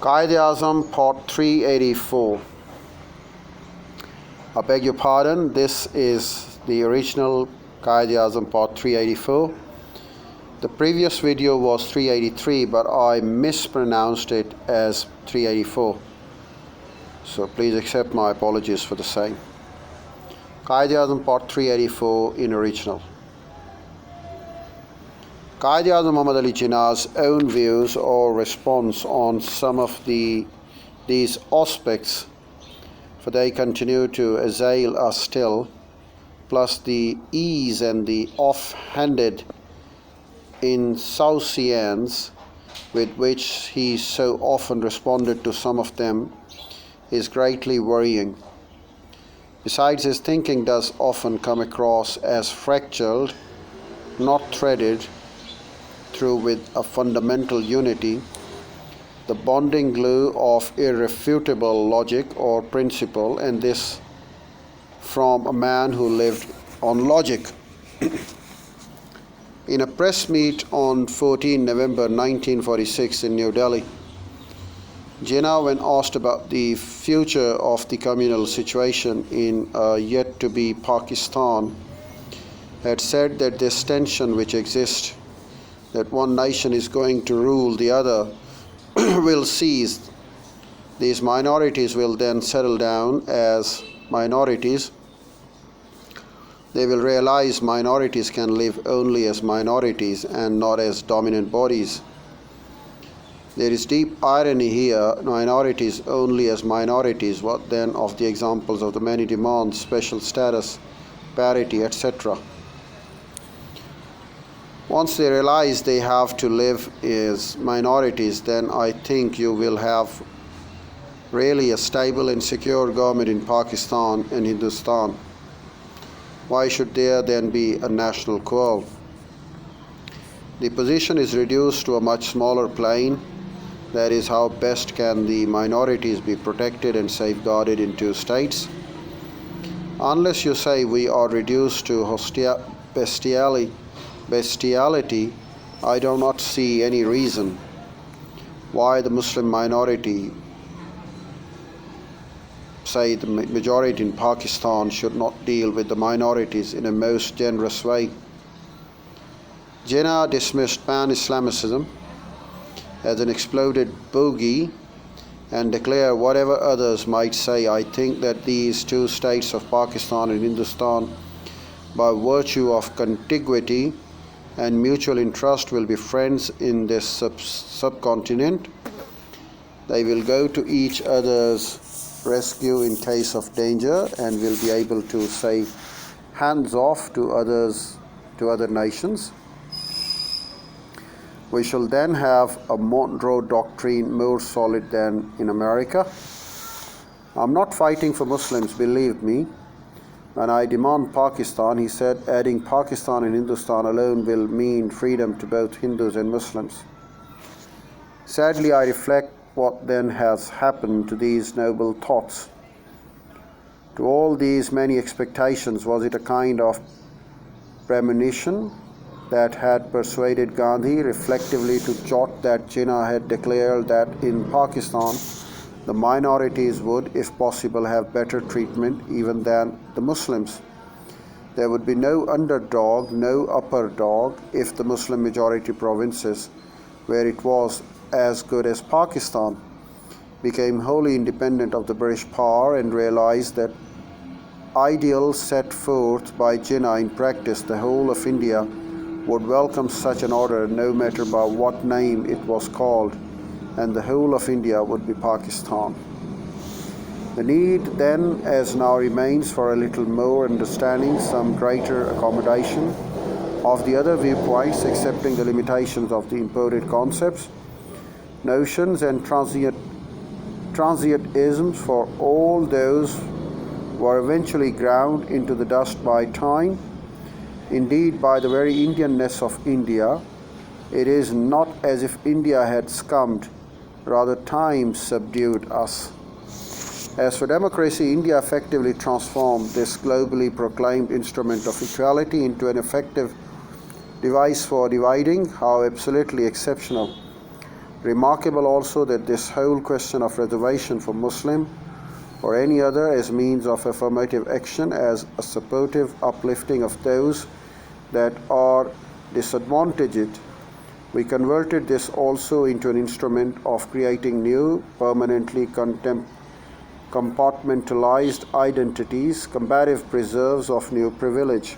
Quaid Azam Part 384. I beg your pardon, this is the original Quaid Azam Part 384. The previous video was 383, but I mispronounced it as 384. So please accept my apologies for the same. Quaid Azam Part 384 in original. Quaid Azam Muhammad Ali Jinnah's own views or response on some of these aspects, for they continue to assail us still, plus the ease and the off-handed insouciance with which he so often responded to some of them, is greatly worrying. Besides, his thinking does often come across as fractured, not threaded through with a fundamental unity, the bonding glue of irrefutable logic or principle, and this from a man who lived on logic. In a press meet on 14 November 1946 in New Delhi, Jinnah, when asked about the future of the communal situation in yet-to-be Pakistan, had said that this tension which exists, that one nation is going to rule the other, will cease. These minorities will then settle down as minorities. They will realize minorities can live only as minorities and not as dominant bodies. There is deep irony here, minorities only as minorities. What then of the examples of the many demands, special status, parity, etc.? Once they realize they have to live as minorities, then I think you will have really a stable and secure government in Pakistan and Hindustan. Why should there then be a national quarrel? The position is reduced to a much smaller plane. That is, how best can the minorities be protected and safeguarded in two states? Unless you say we are reduced to bestiality, I do not see any reason why the Muslim minority, say the majority in Pakistan, should not deal with the minorities in a most generous way. Jinnah dismissed pan-Islamicism as an exploded bogey and declared, whatever others might say, I think that these two states of Pakistan and Hindustan, by virtue of contiguity and mutual interest, will be friends in this subcontinent. They will go to each other's rescue in case of danger and will be able to say hands off to other nations. We shall then have a Monroe Doctrine more solid than in America. I'm not fighting for Muslims, believe me. When I demand Pakistan, he said, adding Pakistan and Hindustan alone will mean freedom to both Hindus and Muslims. Sadly, I reflect what then has happened to these noble thoughts. To all these many expectations, was it a kind of premonition that had persuaded Gandhi reflectively to jot that Jinnah had declared that in Pakistan the minorities would, if possible, have better treatment even than the Muslims? There would be no underdog, no upper dog, if the Muslim majority provinces, where it was as good as Pakistan, became wholly independent of the British power and realized that ideal set forth by Jinnah in practice, the whole of India would welcome such an order no matter by what name it was called, and the whole of India would be Pakistan. The need then, as now, remains for a little more understanding, some greater accommodation of the other viewpoints, accepting the limitations of the imported concepts, notions, and transientisms, for all those were eventually ground into the dust by time. Indeed, by the very Indianness of India, it is not as if India had succumbed, rather time subdued us. As for democracy, India effectively transformed this globally proclaimed instrument of equality into an effective device for dividing, how absolutely exceptional. Remarkable also that this whole question of reservation for Muslim or any other as means of affirmative action, as a supportive uplifting of those that are disadvantaged, we converted this also into an instrument of creating new, permanently compartmentalized identities, comparative preserves of new privilege.